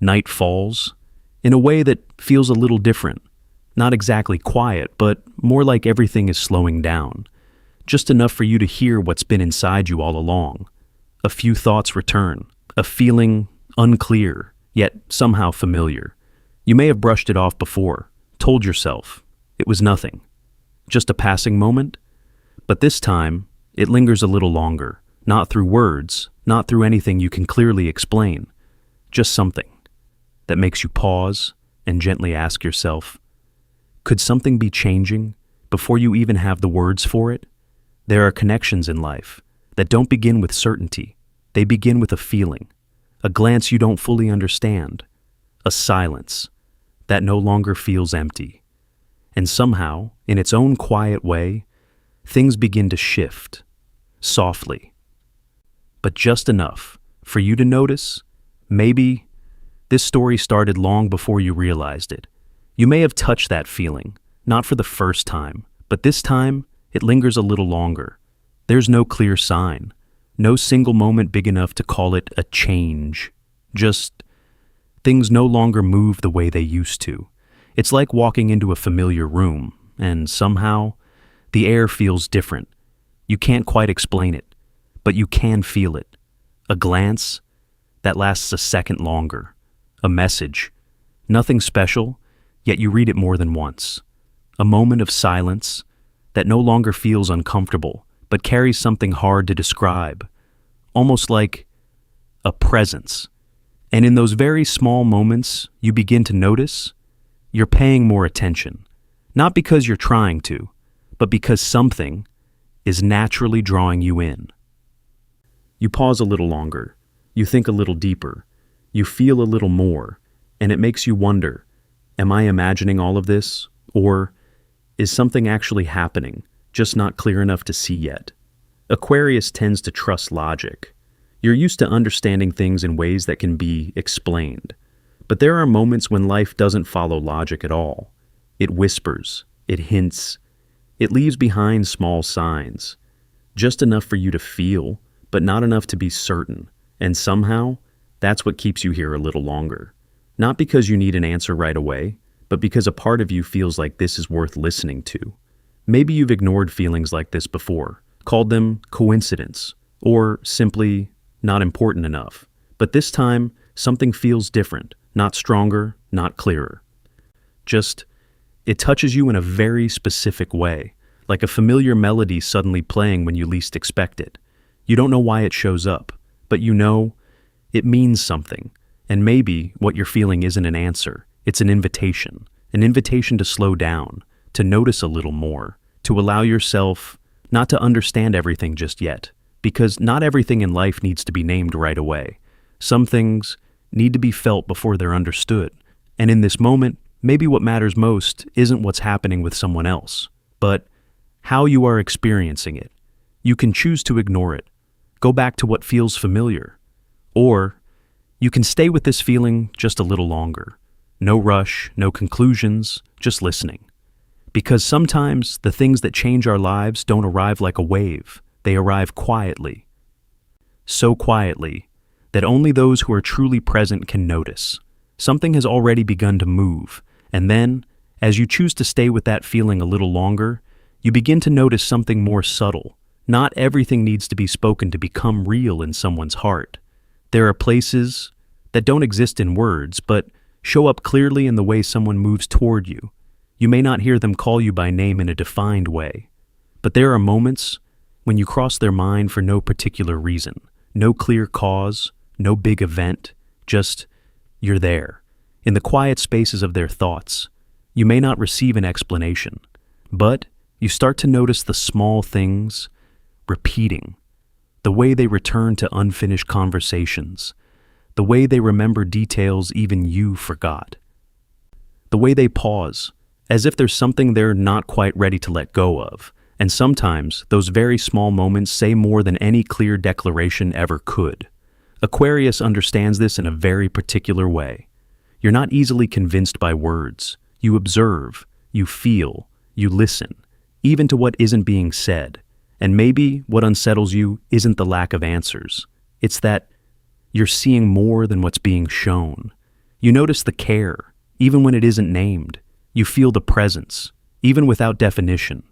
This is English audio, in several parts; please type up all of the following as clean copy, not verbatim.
Night falls in a way that feels a little different. Not exactly quiet, but more like everything is slowing down. Just enough for you to hear what's been inside you all along. A few thoughts return, a feeling unclear, yet somehow familiar. You may have brushed it off before, told yourself it was nothing, just a passing moment. But this time, it lingers a little longer, not through words, not through anything you can clearly explain, just something that makes you pause and gently ask yourself, could something be changing before you even have the words for it? There are connections in life that don't begin with certainty. They begin with a feeling, a glance you don't fully understand, a silence that no longer feels empty. And somehow, in its own quiet way, things begin to shift, softly, but just enough for you to notice. Maybe this story started long before you realized it. You may have touched that feeling, not for the first time, but this time it lingers a little longer. There's no clear sign, no single moment big enough to call it a change. Just things no longer move the way they used to. It's like walking into a familiar room, and somehow the air feels different. You can't quite explain it, but you can feel it. A glance that lasts a second longer. A message, nothing special, yet you read it more than once. A moment of silence that no longer feels uncomfortable, but carries something hard to describe, almost like a presence. And in those very small moments, you begin to notice you're paying more attention, not because you're trying to, but because something is naturally drawing you in. You pause a little longer, you think a little deeper, you feel a little more, and it makes you wonder, am I imagining all of this, or is something actually happening, just not clear enough to see yet? Aquarius tends to trust logic. You're used to understanding things in ways that can be explained. But there are moments when life doesn't follow logic at all. It whispers, it hints, it leaves behind small signs, just enough for you to feel, but not enough to be certain. And somehow, that's what keeps you here a little longer. Not because you need an answer right away, but because a part of you feels like this is worth listening to. Maybe you've ignored feelings like this before, called them coincidence, or simply not important enough. But this time, something feels different, not stronger, not clearer. Just, it touches you in a very specific way, like a familiar melody suddenly playing when you least expect it. You don't know why it shows up, but you know it means something. And maybe what you're feeling isn't an answer, it's an invitation to slow down, to notice a little more, to allow yourself not to understand everything just yet, because not everything in life needs to be named right away. Some things need to be felt before they're understood. And in this moment, maybe what matters most isn't what's happening with someone else, but how you are experiencing it. You can choose to ignore it, go back to what feels familiar, or you can stay with this feeling just a little longer. No rush, no conclusions, just listening. Because sometimes the things that change our lives don't arrive like a wave. They arrive quietly. So quietly that only those who are truly present can notice. Something has already begun to move, and then, as you choose to stay with that feeling a little longer, you begin to notice something more subtle. Not everything needs to be spoken to become real in someone's heart. There are places that don't exist in words, but show up clearly in the way someone moves toward you. You may not hear them call you by name in a defined way, but there are moments when you cross their mind for no particular reason, no clear cause, no big event, just you're there. In the quiet spaces of their thoughts, you may not receive an explanation, but you start to notice the small things repeating, the way they return to unfinished conversations, the way they remember details even you forgot, the way they pause, as if there's something they're not quite ready to let go of. And sometimes those very small moments say more than any clear declaration ever could. Aquarius understands this in a very particular way. You're not easily convinced by words. You observe, you feel, you listen, even to what isn't being said. And maybe what unsettles you isn't the lack of answers. It's that you're seeing more than what's being shown. You notice the care, even when it isn't named. You feel the presence, even without definition.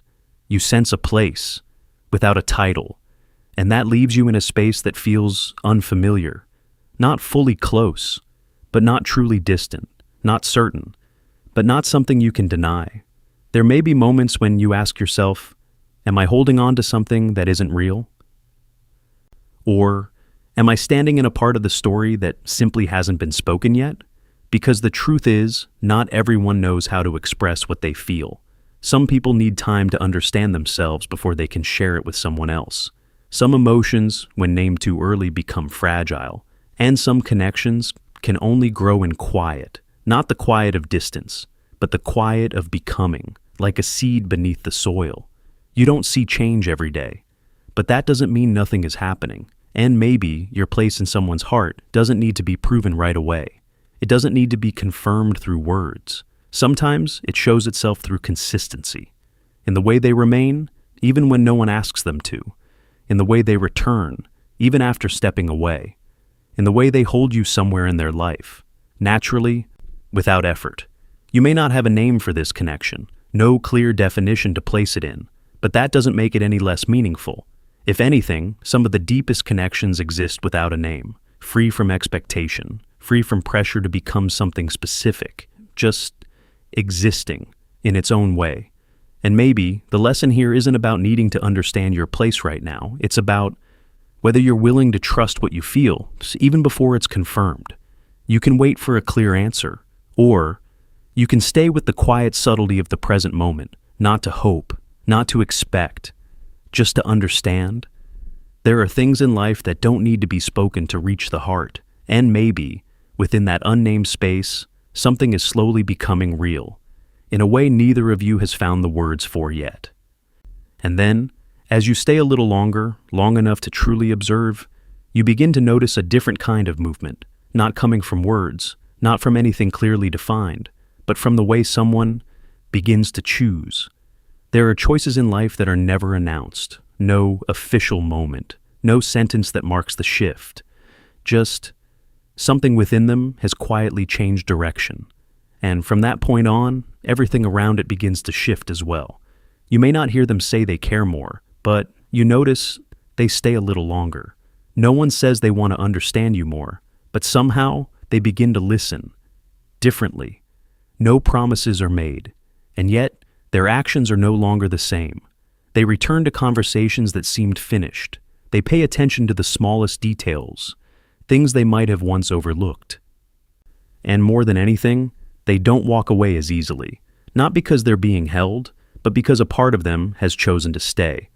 You sense a place, without a title. And that leaves you in a space that feels unfamiliar, not fully close, but not truly distant, not certain, but not something you can deny. There may be moments when you ask yourself, am I holding on to something that isn't real? Or, am I standing in a part of the story that simply hasn't been spoken yet? Because the truth is, not everyone knows how to express what they feel. Some people need time to understand themselves before they can share it with someone else. Some emotions, when named too early, become fragile, and some connections can only grow in quiet, not the quiet of distance, but the quiet of becoming, like a seed beneath the soil. You don't see change every day, but that doesn't mean nothing is happening. And maybe your place in someone's heart doesn't need to be proven right away. It doesn't need to be confirmed through words. Sometimes it shows itself through consistency, in the way they remain, even when no one asks them to, in the way they return, even after stepping away, in the way they hold you somewhere in their life, naturally, without effort. You may not have a name for this connection, no clear definition to place it in, but that doesn't make it any less meaningful. If anything, some of the deepest connections exist without a name, free from expectation, free from pressure to become something specific, just existing in its own way. And maybe the lesson here isn't about needing to understand your place right now. It's about whether you're willing to trust what you feel, even before it's confirmed. You can wait for a clear answer, or you can stay with the quiet subtlety of the present moment, not to hope, not to expect, just to understand. There are things in life that don't need to be spoken to reach the heart, and maybe, within that unnamed space, something is slowly becoming real, in a way neither of you has found the words for yet. And then, as you stay a little longer, long enough to truly observe, you begin to notice a different kind of movement, not coming from words, not from anything clearly defined, but from the way someone begins to choose. There are choices in life that are never announced, no official moment, no sentence that marks the shift. Just something within them has quietly changed direction. And from that point on, everything around it begins to shift as well. You may not hear them say they care more, but you notice they stay a little longer. No one says they want to understand you more, but somehow they begin to listen differently. No promises are made, and yet their actions are no longer the same. They return to conversations that seemed finished. They pay attention to the smallest details, things they might have once overlooked. And more than anything, they don't walk away as easily, not because they're being held, but because a part of them has chosen to stay.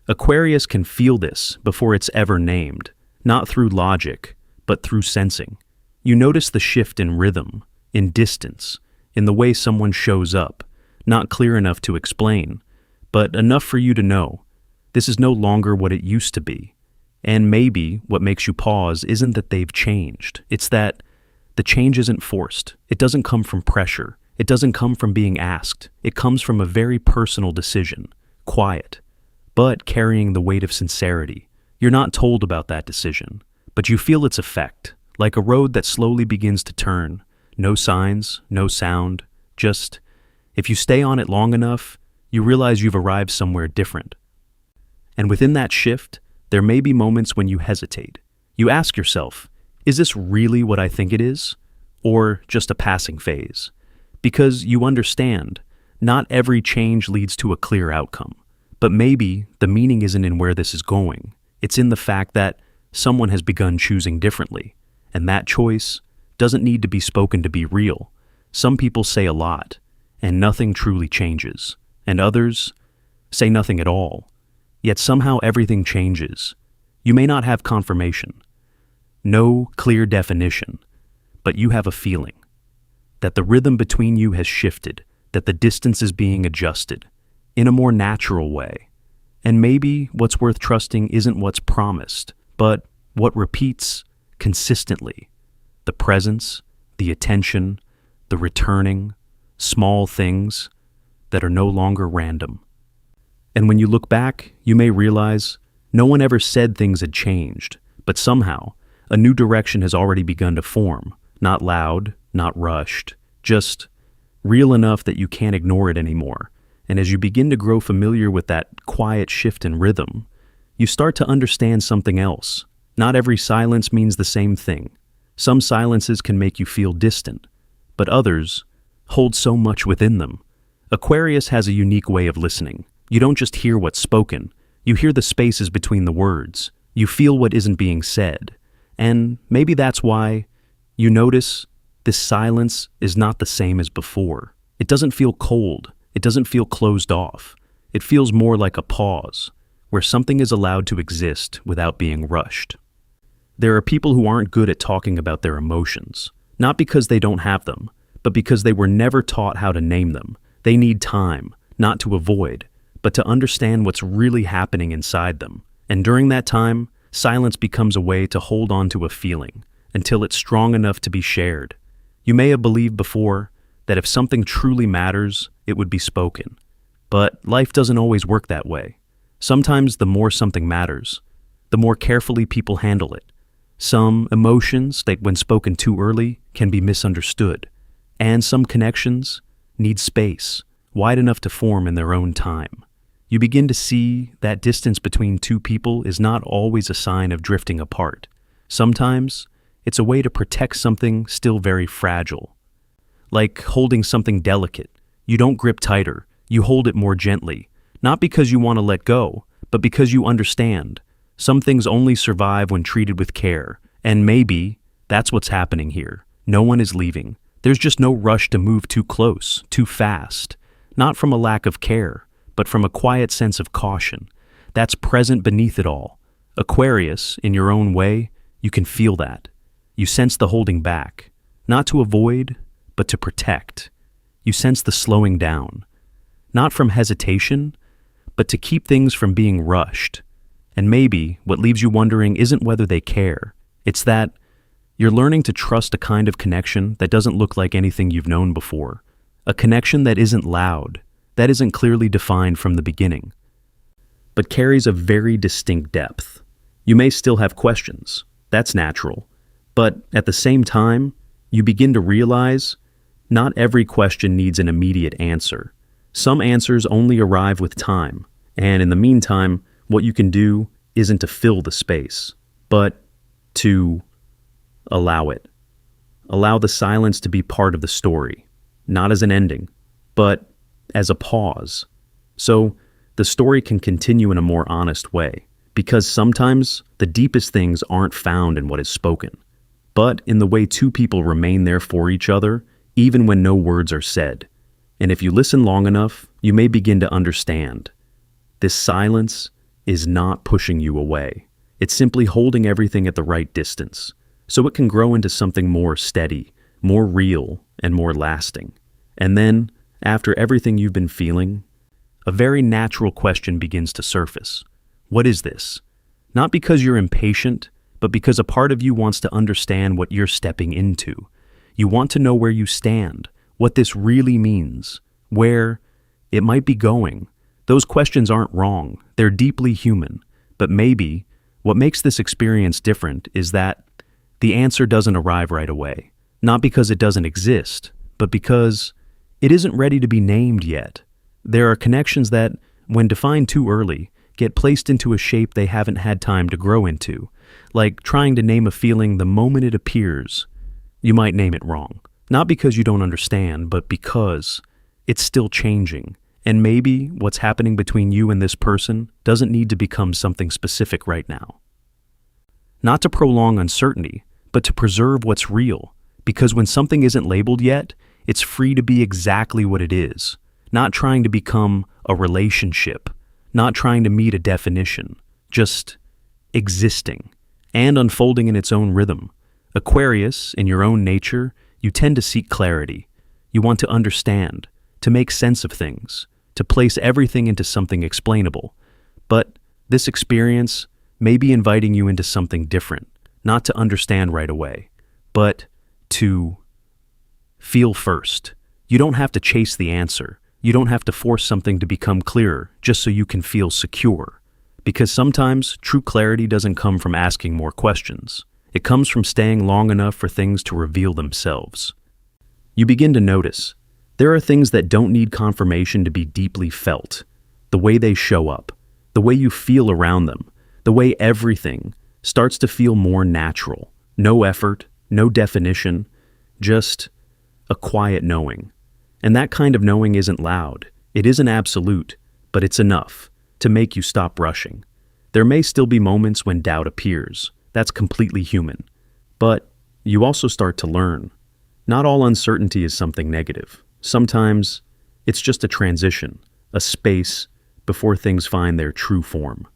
Aquarius can feel this before it's ever named, not through logic, but through sensing. You notice the shift in rhythm, in distance, in the way someone shows up, not clear enough to explain, but enough for you to know. This is no longer what it used to be. And maybe what makes you pause isn't that they've changed. It's that the change isn't forced. It doesn't come from pressure. It doesn't come from being asked. It comes from a very personal decision, quiet, but carrying the weight of sincerity. You're not told about that decision, but you feel its effect, like a road that slowly begins to turn. No signs, no sound, just if you stay on it long enough, you realize you've arrived somewhere different. And within that shift, there may be moments when you hesitate. You ask yourself, is this really what I think it is? Or just a passing phase? Because you understand, not every change leads to a clear outcome. But maybe the meaning isn't in where this is going. It's in the fact that someone has begun choosing differently. And that choice doesn't need to be spoken to be real. Some people say a lot, and nothing truly changes. And others say nothing at all. Yet somehow everything changes. You may not have confirmation, no clear definition, but you have a feeling that the rhythm between you has shifted, that the distance is being adjusted in a more natural way. And maybe what's worth trusting isn't what's promised, but what repeats consistently. The presence, the attention, the returning, small things that are no longer random. And when you look back, you may realize no one ever said things had changed, but somehow a new direction has already begun to form, Not loud, not rushed, just real enough that you can't ignore it anymore. And as you begin to grow familiar with that quiet shift in rhythm, you start to understand something else. Not every silence means the same thing. Some silences can make you feel distant, but others hold so much within them. Aquarius has a unique way of listening. You don't just hear what's spoken, you hear the spaces between the words. You feel what isn't being said. And maybe that's why you notice this silence is not the same as before. It doesn't feel cold. It doesn't feel closed off. It feels more like a pause, where something is allowed to exist without being rushed. There are people who aren't good at talking about their emotions, not because they don't have them, but because they were never taught how to name them. They need time, not to avoid, but to understand what's really happening inside them. And during that time, silence becomes a way to hold on to a feeling until it's strong enough to be shared. You may have believed before that if something truly matters, it would be spoken. But life doesn't always work that way. Sometimes the more something matters, the more carefully people handle it. Some emotions that, when spoken too early, can be misunderstood. And some connections need space, wide enough to form in their own time. You begin to see that distance between two people is not always a sign of drifting apart. Sometimes, it's a way to protect something still very fragile. Like holding something delicate. You don't grip tighter, you hold it more gently. Not because you want to let go, but because you understand. Some things only survive when treated with care. And maybe that's what's happening here. No one is leaving. There's just no rush to move too close, too fast. Not from a lack of care, but from a quiet sense of caution. That's present beneath it all. Aquarius, in your own way, you can feel that. You sense the holding back. Not to avoid, but to protect. You sense the slowing down. Not from hesitation, but to keep things from being rushed. And maybe what leaves you wondering isn't whether they care. It's that you're learning to trust a kind of connection that doesn't look like anything you've known before. A connection that isn't loud, that isn't clearly defined from the beginning, but carries a very distinct depth. You may still have questions. That's natural. But at the same time, you begin to realize not every question needs an immediate answer. Some answers only arrive with time. And in the meantime, what you can do isn't to fill the space, but to allow it. Allow the silence to be part of the story, not as an ending, but as a pause. So the story can continue in a more honest way, because sometimes the deepest things aren't found in what is spoken, but in the way two people remain there for each other, even when no words are said. And if you listen long enough, you may begin to understand. This silence is not pushing you away. It's simply holding everything at the right distance, so it can grow into something more steady, more real, and more lasting. And then, after everything you've been feeling, a very natural question begins to surface. What is this? Not because you're impatient, but because a part of you wants to understand what you're stepping into. You want to know where you stand, what this really means, where it might be going. Those questions aren't wrong. They're deeply human. But maybe what makes this experience different is that the answer doesn't arrive right away. Not because it doesn't exist, but because it isn't ready to be named yet. There are connections that, when defined too early, get placed into a shape they haven't had time to grow into. Like trying to name a feeling the moment it appears. You might name it wrong. Not because you don't understand, but because it's still changing. And maybe what's happening between you and this person doesn't need to become something specific right now. Not to prolong uncertainty, but to preserve what's real. Because when something isn't labeled yet, it's free to be exactly what it is. Not trying to become a relationship. Not trying to meet a definition. Just existing and unfolding in its own rhythm. Aquarius, in your own nature, you tend to seek clarity. You want to understand, to make sense of things, to place everything into something explainable. But this experience may be inviting you into something different, not to understand right away, but to feel first. You don't have to chase the answer. You don't have to force something to become clearer just so you can feel secure. Because sometimes true clarity doesn't come from asking more questions. It comes from staying long enough for things to reveal themselves. You begin to notice there are things that don't need confirmation to be deeply felt. The way they show up, the way you feel around them, the way everything starts to feel more natural. No effort, no definition, just a quiet knowing. And that kind of knowing isn't loud. It isn't absolute, but it's enough to make you stop rushing. There may still be moments when doubt appears. That's completely human. But you also start to learn. Not all uncertainty is something negative. Sometimes it's just a transition, a space before things find their true form.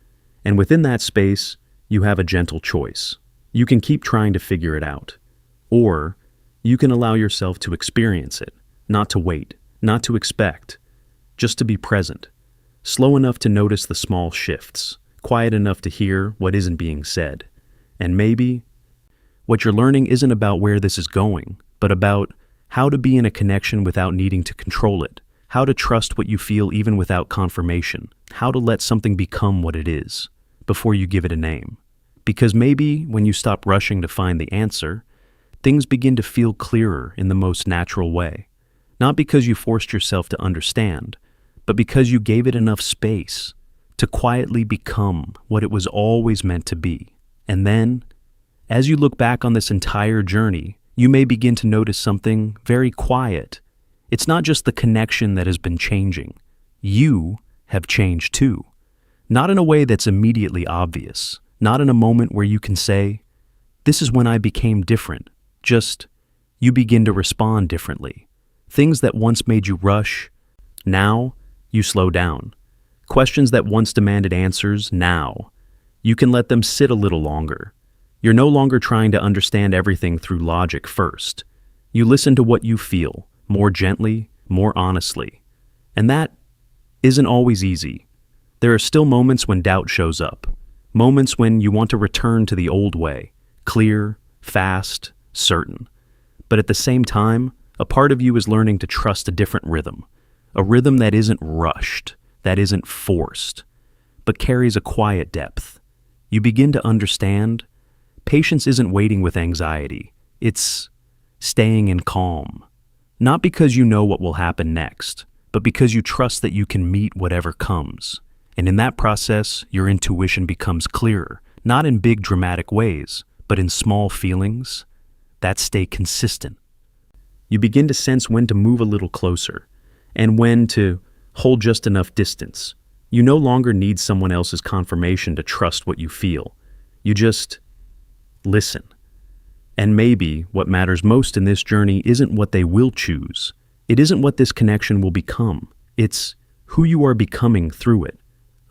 And within that space, you have a gentle choice. You can keep trying to figure it out. Or you can allow yourself to experience it, not to wait, not to expect, just to be present. Slow enough to notice the small shifts, quiet enough to hear what isn't being said. And maybe what you're learning isn't about where this is going, but about how to be in a connection without needing to control it, how to trust what you feel even without confirmation, how to let something become what it is before you give it a name. Because maybe when you stop rushing to find the answer, things begin to feel clearer in the most natural way. Not because you forced yourself to understand, but because you gave it enough space to quietly become what it was always meant to be. And then, as you look back on this entire journey, you may begin to notice something very quiet. It's not just the connection that has been changing. You have changed too. Not in a way that's immediately obvious, not in a moment where you can say, "This is when I became different." Just, you begin to respond differently. Things that once made you rush, now you slow down. Questions that once demanded answers, now you can let them sit a little longer. You're no longer trying to understand everything through logic first. You listen to what you feel, more gently, more honestly. And that isn't always easy. There are still moments when doubt shows up. Moments when you want to return to the old way, clear, fast, certain. But at the same time, a part of you is learning to trust a different rhythm. A rhythm that isn't rushed, that isn't forced, but carries a quiet depth. You begin to understand patience isn't waiting with anxiety. It's staying in calm. Not because you know what will happen next, but because you trust that you can meet whatever comes. And in that process, your intuition becomes clearer, not in big dramatic ways, but in small feelings that stay consistent. You begin to sense when to move a little closer and when to hold just enough distance. You no longer need someone else's confirmation to trust what you feel. You just listen. And maybe what matters most in this journey isn't what they will choose. It isn't what this connection will become. It's who you are becoming through it.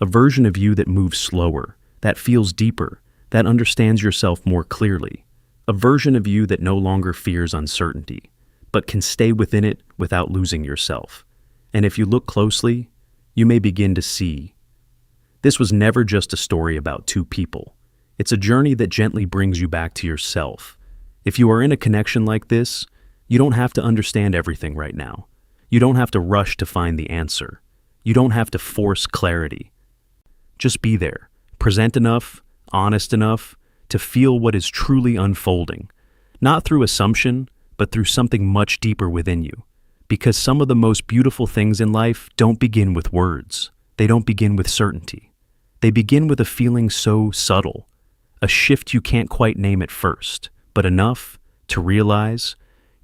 A version of you that moves slower, that feels deeper, that understands yourself more clearly. A version of you that no longer fears uncertainty, but can stay within it without losing yourself. And if you look closely, you may begin to see. This was never just a story about two people. It's a journey that gently brings you back to yourself. If you are in a connection like this, you don't have to understand everything right now. You don't have to rush to find the answer. You don't have to force clarity. Just be there, present enough, honest enough, to feel what is truly unfolding. Not through assumption, but through something much deeper within you. Because some of the most beautiful things in life don't begin with words. They don't begin with certainty. They begin with a feeling so subtle, a shift you can't quite name at first, but enough to realize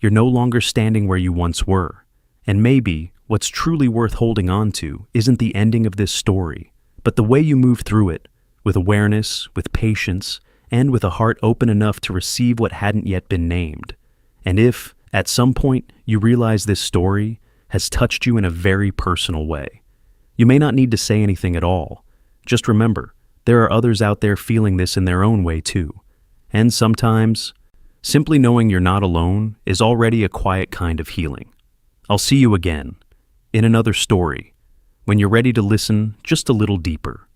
you're no longer standing where you once were. And maybe what's truly worth holding on to isn't the ending of this story, but the way you move through it, with awareness, with patience, and with a heart open enough to receive what hadn't yet been named. And if, at some point, you realize this story has touched you in a very personal way, you may not need to say anything at all. Just remember, there are others out there feeling this in their own way too. And sometimes, simply knowing you're not alone is already a quiet kind of healing. I'll see you again, in another story, when you're ready to listen just a little deeper.